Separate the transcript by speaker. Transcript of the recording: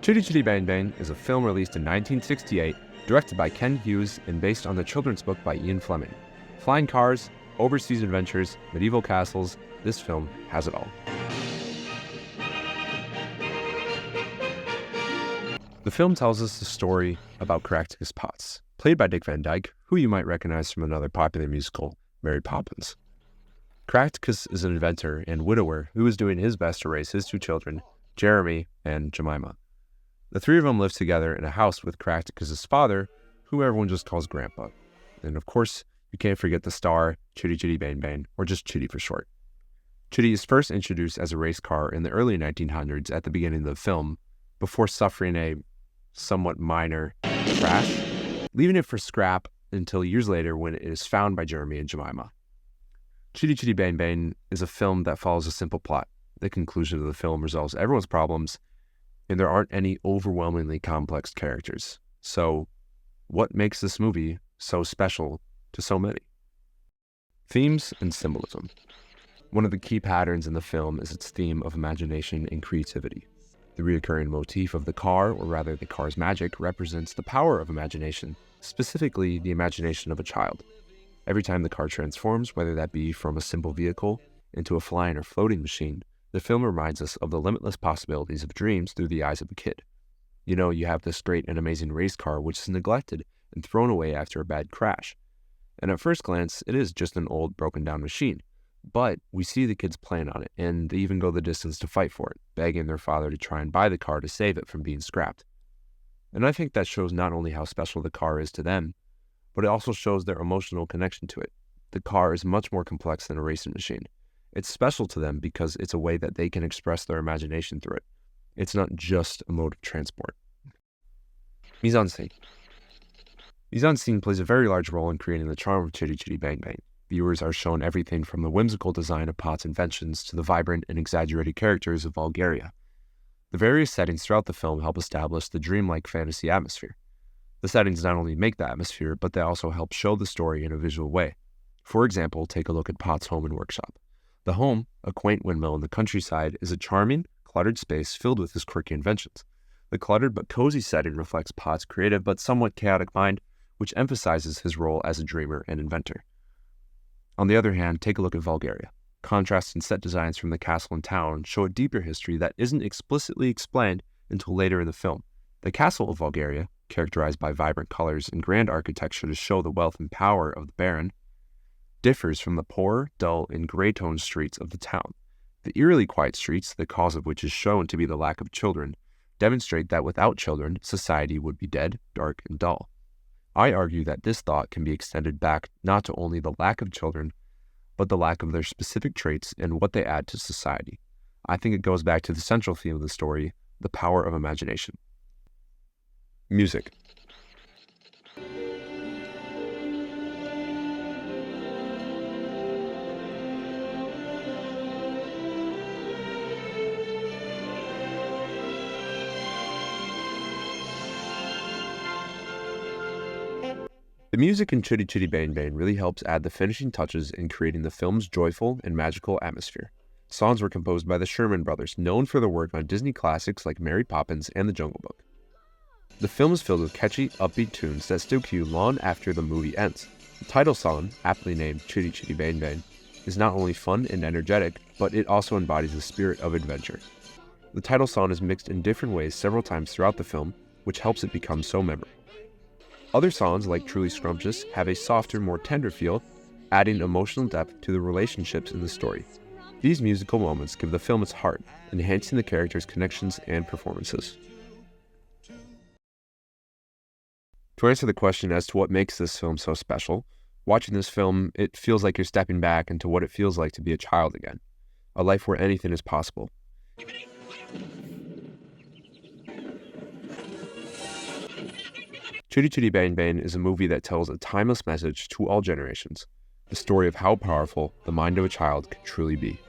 Speaker 1: Chitty Chitty Bang Bang is a film released in 1968, directed by Ken Hughes and based on the children's book by Ian Fleming. Flying cars, overseas adventures, medieval castles, this film has it all. The film tells us the story about Caractacus Potts, played by Dick Van Dyke, who you might recognize from another popular musical, Mary Poppins. Caractacus is an inventor and widower who is doing his best to raise his two children, Jeremy and Jemima. The three of them live together in a house with Caractacus' father, who everyone just calls Grandpa. And of course, you can't forget the star, Chitty Chitty Bang Bang, or just Chitty for short. Chitty is first introduced as a race car in the early 1900s at the beginning of the film, before suffering a somewhat minor crash, leaving it for scrap until years later when it is found by Jeremy and Jemima. Chitty Chitty Bang Bang is a film that follows a simple plot. The conclusion of the film resolves everyone's problems, and there aren't any overwhelmingly complex characters. So, what makes this movie so special to so many? Themes and symbolism. One of the key patterns in the film is its theme of imagination and creativity. The recurring motif of the car, or rather the car's magic, represents the power of imagination, specifically the imagination of a child. Every time the car transforms, whether that be from a simple vehicle into a flying or floating machine, the film reminds us of the limitless possibilities of dreams through the eyes of a kid. You know, you have this great and amazing race car which is neglected and thrown away after a bad crash. And at first glance, it is just an old, broken down machine. But we see the kids playing on it, and they even go the distance to fight for it, begging their father to try and buy the car to save it from being scrapped. And I think that shows not only how special the car is to them, but it also shows their emotional connection to it. The car is much more complex than a racing machine. It's special to them because it's a way that they can express their imagination through it. It's not just a mode of transport. Mise-en-scene. Mise-en-scene plays a very large role in creating the charm of Chitty Chitty Bang Bang. Viewers are shown everything from the whimsical design of Potts' inventions to the vibrant and exaggerated characters of Bulgaria. The various settings throughout the film help establish the dreamlike fantasy atmosphere. The settings not only make the atmosphere, but they also help show the story in a visual way. For example, take a look at Potts' home and workshop. The home, a quaint windmill in the countryside, is a charming, cluttered space filled with his quirky inventions. The cluttered but cozy setting reflects Potts' creative but somewhat chaotic mind, which emphasizes his role as a dreamer and inventor. On the other hand, take a look at Bulgaria. Contrasts and set designs from the castle and town show a deeper history that isn't explicitly explained until later in the film. The castle of Bulgaria, characterized by vibrant colors and grand architecture to show the wealth and power of the baron, differs from the poor, dull, and gray-toned streets of the town. The eerily quiet streets, the cause of which is shown to be the lack of children, demonstrate that without children, society would be dead, dark, and dull. I argue that this thought can be extended back not to only the lack of children, but the lack of their specific traits and what they add to society. I think it goes back to the central theme of the story, the power of imagination. Music. The music in Chitty Chitty Bang Bang really helps add the finishing touches in creating the film's joyful and magical atmosphere. Songs were composed by the Sherman Brothers, known for their work on Disney classics like Mary Poppins and The Jungle Book. The film is filled with catchy, upbeat tunes that still cue long after the movie ends. The title song, aptly named Chitty Chitty Bang Bang, is not only fun and energetic, but it also embodies the spirit of adventure. The title song is mixed in different ways several times throughout the film, which helps it become so memorable. Other songs, like Truly Scrumptious, have a softer, more tender feel, adding emotional depth to the relationships in the story. These musical moments give the film its heart, enhancing the characters' connections and performances. To answer the question as to what makes this film so special, watching this film, it feels like you're stepping back into what it feels like to be a child again, a life where anything is possible. Chitty Chitty Bang Bang is a movie that tells a timeless message to all generations, the story of how powerful the mind of a child can truly be.